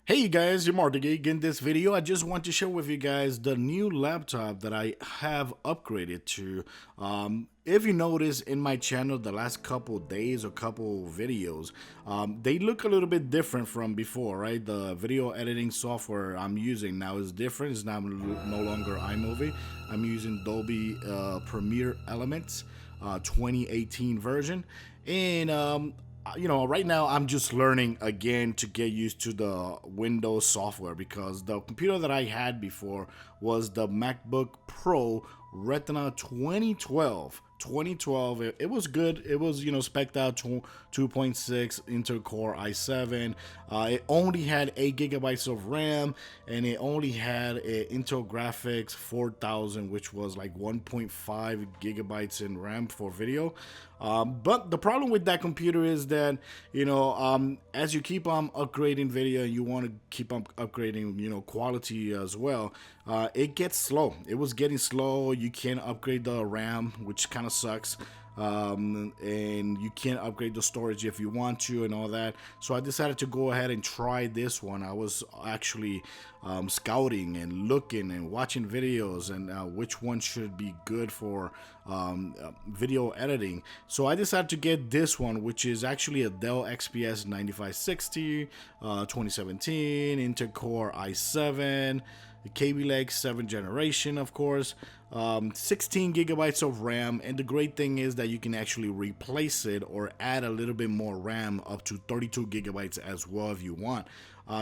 Hey you guys, your Marty Geek. In this video, I just want to share with you guys the new laptop that I have upgraded to. If you notice in my channel the last couple days or couple videos, they look a little bit different from before, right? The video editing software I'm using now is different. It's now no longer iMovie. I'm using Dolby Premiere Elements 2018 version. And right now I'm just learning again to get used to the Windows software because the computer that I had before was the MacBook Pro Retina 2012. It was good. It was, spec'd out 2.6 Intel Core i7. It only had 8 gigabytes of RAM, and it only had a Intel Graphics 4000, which was like 1.5 gigabytes in RAM for video. But the problem with that computer is that, as you keep on upgrading video, you want to keep on upgrading, quality as well. It gets slow. It was getting slow. You can't upgrade the RAM, which kind of sucks. And you can't upgrade the storage if you want to and all that. So I decided to go ahead and try this one. I was actually scouting and looking and watching videos and which one should be good for video editing. So I decided to get this one, which is actually a Dell XPS 9560 2017 Intel Core i7. The Kaby Lake 7th generation, of course, 16 gigabytes of RAM, and the great thing is that you can actually replace it or add a little bit more RAM up to 32 gigabytes as well if you want.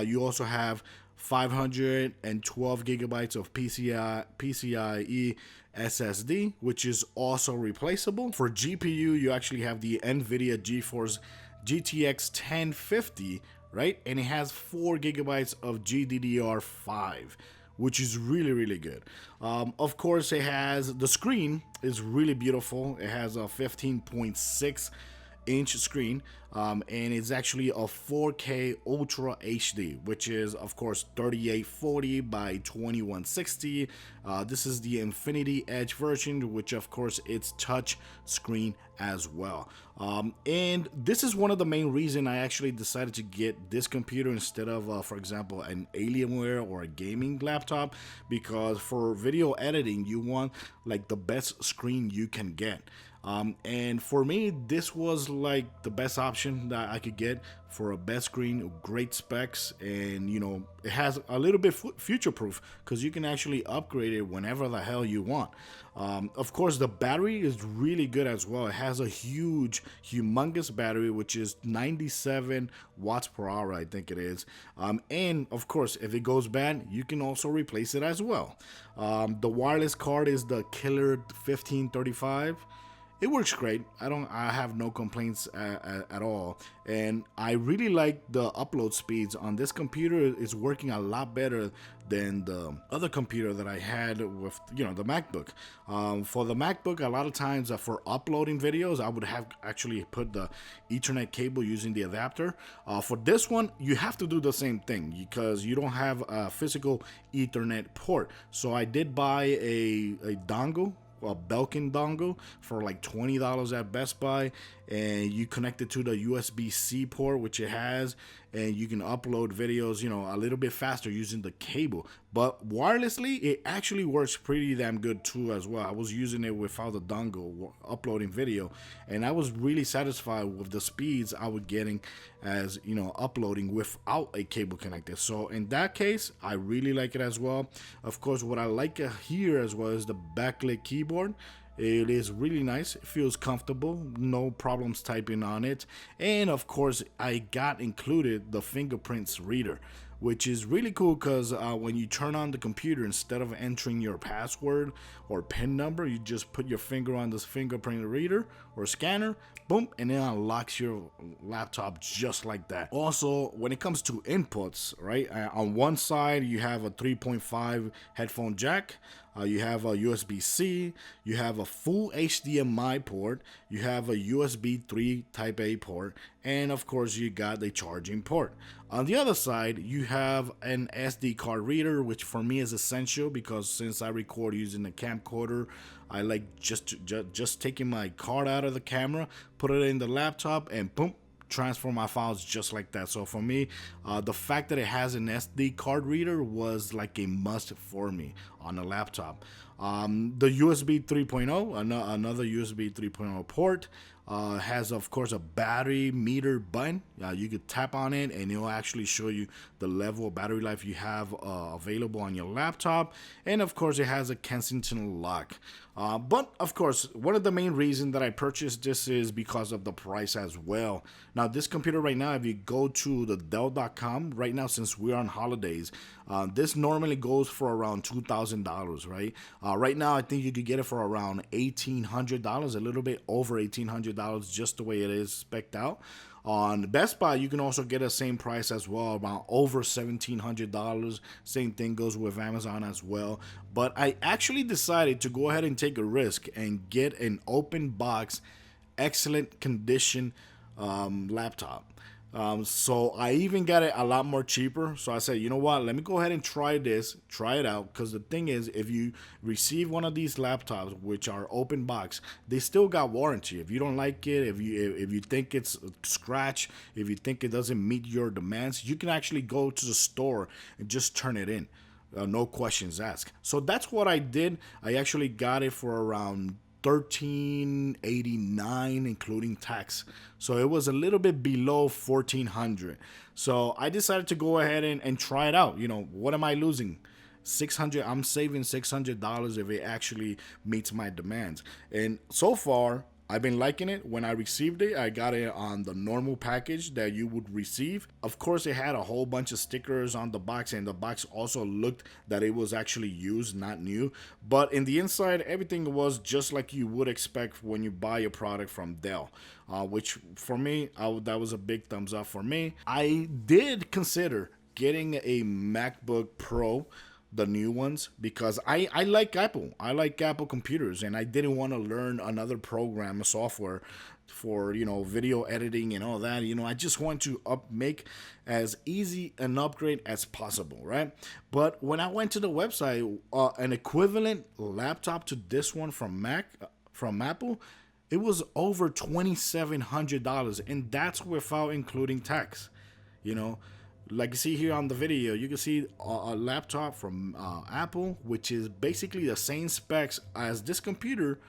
You also have 512 gigabytes of PCIe SSD, which is also replaceable. For GPU, you actually have the NVIDIA GeForce GTX 1050, right? And it has 4 gigabytes of GDDR5, which is really good. Of course, it has the screen is really beautiful. It has a 15.6-inch screen, and it's actually a 4K Ultra HD, which is of course 3840 by 2160. This is the Infinity Edge version, which of course it's touch screen as well. And this is one of the main reasons I actually decided to get this computer instead of, for example, an Alienware or a gaming laptop, because for video editing you want like the best screen you can get. And for me, this was like the best option that I could get for a best screen, great specs, and it has a little bit future proof because you can actually upgrade it whenever the hell you want. Of course, the battery is really good as well. It has a humongous battery, which is 97 watts per hour, I think it is. And of course, if it goes bad, you can also replace it as well. The wireless card is the Killer 1535. It works great. I have no complaints at all, and I really like the upload speeds on this computer. It's working a lot better than the other computer that I had with the MacBook. For the MacBook, a lot of times for uploading videos, I would have actually put the Ethernet cable using the adapter. For this one, you have to do the same thing because you don't have a physical Ethernet port. So I did buy a dongle, a Belkin dongle, for like $20 at Best Buy, and you connect it to the USB-C port, which it has, and you can upload videos a little bit faster using the cable. But wirelessly, it actually works pretty damn good too as well. I was using it without the dongle uploading video, and I was really satisfied with the speeds I was getting as uploading without a cable connected. So in that case, I really like it as well. Of course, what I like here as well is the backlit keyboard. It is really nice. It feels comfortable, no problems typing on it. And of course, I got included the Fingerprint Reader, which is really cool because when you turn on the computer, instead of entering your password or PIN number, you just put your finger on this fingerprint reader or scanner, boom, and it unlocks your laptop just like that. Also, when it comes to inputs, right, on one side you have a 3.5 headphone jack, you have a USB-C, you have a full HDMI port, you have a USB 3 Type A port, and of course you got the charging port. On the other side, you have an SD card reader, which for me is essential because since I record using a camcorder, I like just taking my card out of the camera, put it in the laptop, and boom, transfer my files just like that. So for me, the fact that it has an SD card reader was like a must for me on a laptop. The USB 3.0, another USB 3.0 port, has of course a battery meter button. You could tap on it and it'll actually show you the level of battery life you have available on your laptop. And of course it has a Kensington lock. But of course, one of the main reasons that I purchased this is because of the price as well. Now this computer right now, if you go to the Dell.com right now, since we're on holidays, this normally goes for around $2,000, right? Right now I think you could get it for around $1,800, a little bit over $1,800, just the way it is spec'd out. On Best Buy, you can also get the same price as well, about over $1,700. Same thing goes with Amazon as well. But I actually decided to go ahead and take a risk and get an open box, excellent condition laptop. So I even got it a lot more cheaper. So I said, you know what, let me go ahead and try it out. Because the thing is, if you receive one of these laptops, which are open box, they still got warranty. If you don't like it, if you think it's a scratch, if you think it doesn't meet your demands, you can actually go to the store and just turn it in. No questions asked. So that's what I did. I actually got it for around $1,389 including tax, so it was a little bit below $1,400. So I decided to go ahead and try it out. You know, what am I losing? $600. I'm saving $600 if it actually meets my demands. And so far I've been liking it. When I received it, I got it on the normal package that you would receive. Of course, it had a whole bunch of stickers on the box, and the box also looked that it was actually used, not new. But in the inside, everything was just like you would expect when you buy a product from Dell, which for me, that was a big thumbs up for me. I did consider getting a MacBook Pro, the new ones, because I like Apple. I like Apple computers, and I didn't want to learn another program, a software for, you know, video editing and all that. You know, I just want to make as easy an upgrade as possible, right? But when I went to the website, an equivalent laptop to this one from Apple, it was over $2,700, and that's without including tax. You know, like you see here on the video, you can see a laptop from Apple, which is basically the same specs as this computer,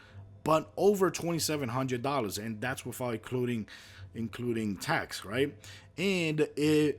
but over $2,700, and that's without including tax, right? And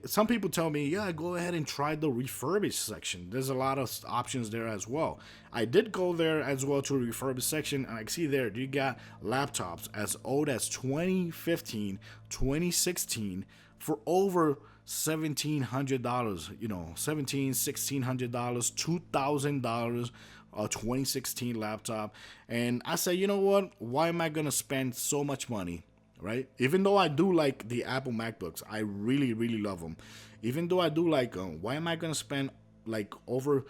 some people tell me, yeah, go ahead and try the refurbished section. There's a lot of options there as well. I did go there as well to a refurbished section, and I see there you got laptops as old as 2015, 2016 for over $1,700, you know, $1,600, $2,000, a 2016 laptop. And I say, you know what, why am I gonna spend so much money, right? Even though I do like the Apple MacBooks, I really love them. Even though I do like them, why am I gonna spend like over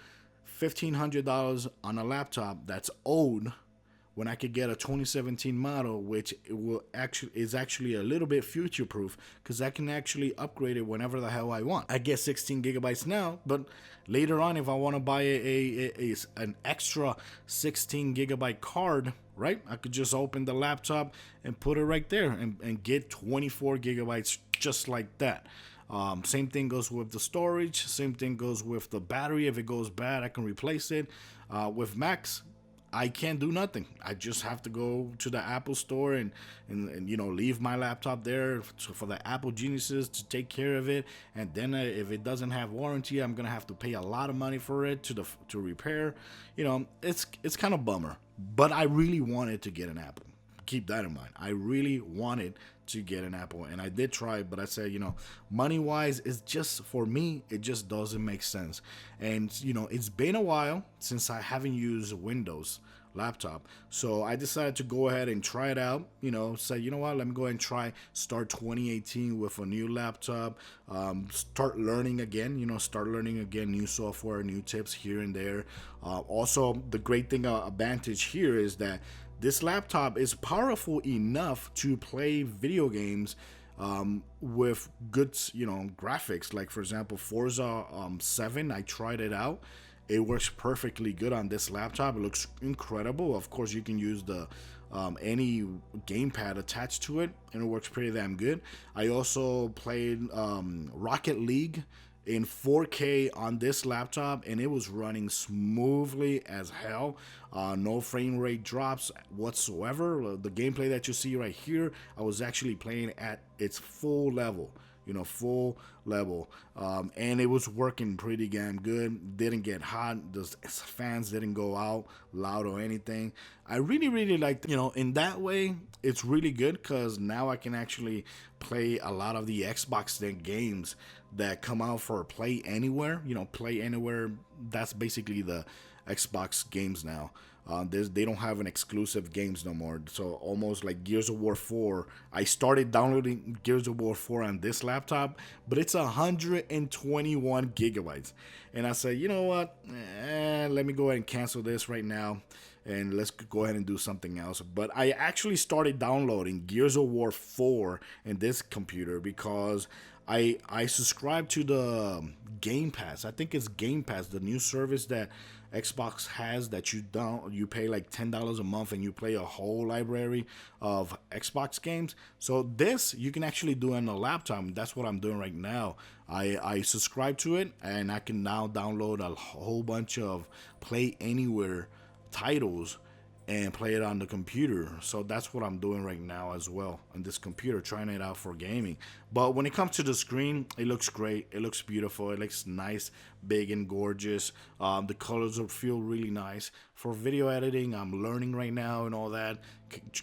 $1,500 on a laptop that's old when I could get a 2017 model, which is actually a little bit future proof, because I can actually upgrade it whenever the hell I want. I get 16 gigabytes now, but later on, if I want to buy an extra 16 gigabyte card, right, I could just open the laptop and put it right there and get 24 gigabytes just like that. Same thing goes with the storage. Same thing goes with the battery. If it goes bad, I can replace it. With Macs, I can't do nothing. I just have to go to the Apple store and you know, leave my laptop there for the Apple geniuses to take care of it. And then if it doesn't have warranty, I'm gonna have to pay a lot of money for it to repair. You know, it's kind of bummer. But I really wanted to get an Apple. Keep that in mind. I really wanted to get an Apple, and I did try, but I said, you know, money wise, it's just, for me, it just doesn't make sense. And you know, it's been a while since I haven't used Windows laptop, so I decided to go ahead and try it out. You know, say, you know what, let me go ahead and start 2018 with a new laptop, start learning again, new software, new tips here and there. Also, the great thing, advantage here is that this laptop is powerful enough to play video games with good, you know, graphics. Like for example, Forza 7, I tried it out, It works perfectly good on this laptop. It looks incredible. Of course, you can use the any gamepad attached to it, and it works pretty damn good. I also played Rocket League in 4K on this laptop, and it was running smoothly as hell. No frame rate drops whatsoever. The gameplay that you see right here, I was actually playing at its full level, full level, and it was working pretty damn good. Didn't get hot. The fans didn't go out loud or anything. I really liked, in that way, it's really good because now I can actually play a lot of the Xbox games that come out for Play Anywhere. Play Anywhere, that's basically the Xbox games now. They don't have an exclusive games no more. So almost like Gears of War 4. I started downloading Gears of War 4 on this laptop, but it's 121 gigabytes. And I said, you know what? Let me go ahead and cancel this right now, and let's go ahead and do something else. But I actually started downloading Gears of War 4 in this computer because I subscribe to the Game Pass. I think it's Game Pass, the new service that Xbox has, that you pay like $10 a month and you play a whole library of Xbox games. So this you can actually do on a laptop. That's what I'm doing right now. I subscribe to it, and I can now download a whole bunch of Play Anywhere titles and play it on the computer. So that's what I'm doing right now as well on this computer, trying it out for gaming. But when it comes to the screen, it looks great. It looks beautiful. It looks nice, big and gorgeous. The colors will feel really nice. For video editing, I'm learning right now and all that,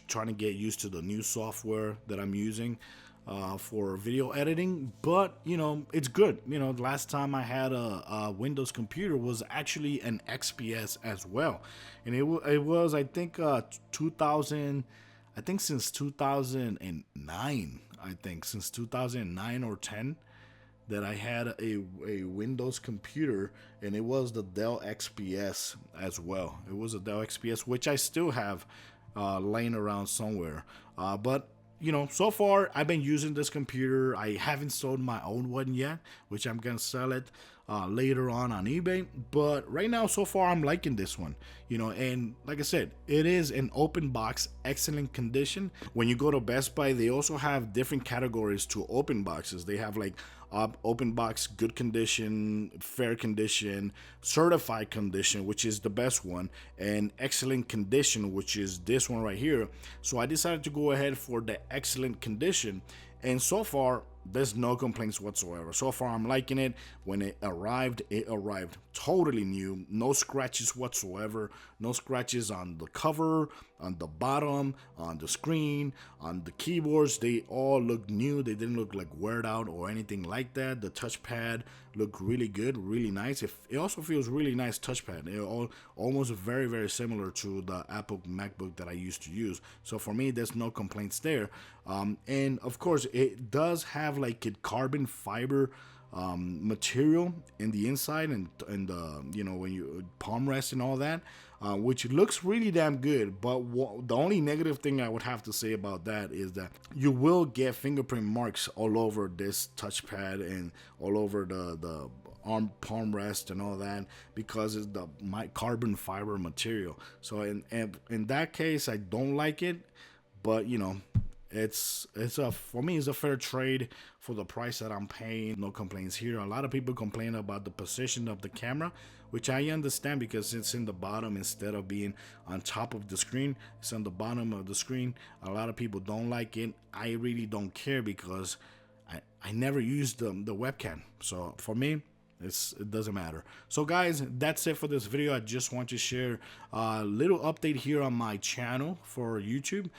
trying to get used to the new software that I'm using for video editing. But it's good. The last time I had a Windows computer was actually an XPS as well, and it was, I think, 2000. I think since 2009. Since 2009 or 10 that I had a Windows computer, and it was the Dell XPS as well. It was a Dell XPS, which I still have laying around somewhere. But so far I've been using this computer. I haven't sold my own one yet, which I'm gonna sell it later on eBay. But right now, so far, I'm liking this one. And like I said, it is an open box, excellent condition. When you go to Best Buy, they also have different categories to open boxes. They have like open box, good condition, fair condition, certified condition, which is the best one, and excellent condition, which is this one right here. So I decided to go ahead for the excellent condition, and so far there's no complaints whatsoever. So far I'm liking it. When it arrived totally new, no scratches whatsoever, no scratches on the cover, on the bottom, on the screen, on the keyboards. They all look new. They didn't look like weared out or anything like that. The touchpad looked really good, really nice. It also feels really nice touchpad. It almost very similar to the Apple MacBook that I used to use. So for me, there's no complaints there. And of course, it does have like a carbon fiber material in the inside, and when you palm rest and all that, which looks really damn good. But the only negative thing I would have to say about that is that you will get fingerprint marks all over this touchpad and all over the arm palm rest and all that, because it's my carbon fiber material. So in that case, I don't like it. But for me, it's a fair trade for the price that I'm paying. No complaints here. A lot of people complain about the position of the camera, which I understand, because it's in the bottom instead of being on top of the screen. It's on the bottom of the screen. A lot of people don't like it. I really don't care, because I never used the webcam. So for me, it doesn't matter. So guys, that's it for this video. I just want to share a little update here on my channel for YouTube,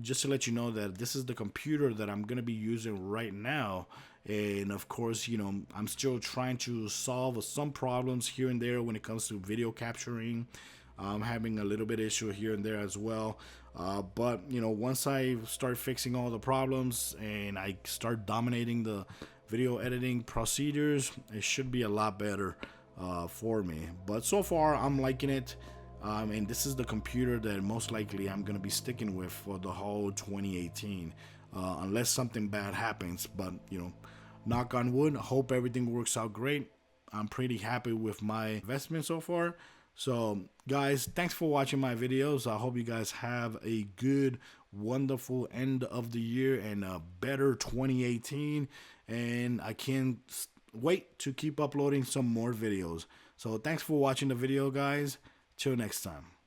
just to let you know that this is the computer that I'm gonna be using right now. And of course, I'm still trying to solve some problems here and there when it comes to video capturing. I'm having a little bit issue here and there as well. But once I start fixing all the problems and I start dominating the video editing procedures, it should be a lot better for me. But so far I'm liking it, and this is the computer that most likely I'm gonna be sticking with for the whole 2018, unless something bad happens. But knock on wood, hope everything works out great. I'm pretty happy with my investment so far. So guys, thanks for watching my videos. I hope you guys have a good, wonderful end of the year and a better 2018. And I can't wait to keep uploading some more videos. So thanks for watching the video, guys. Till next time.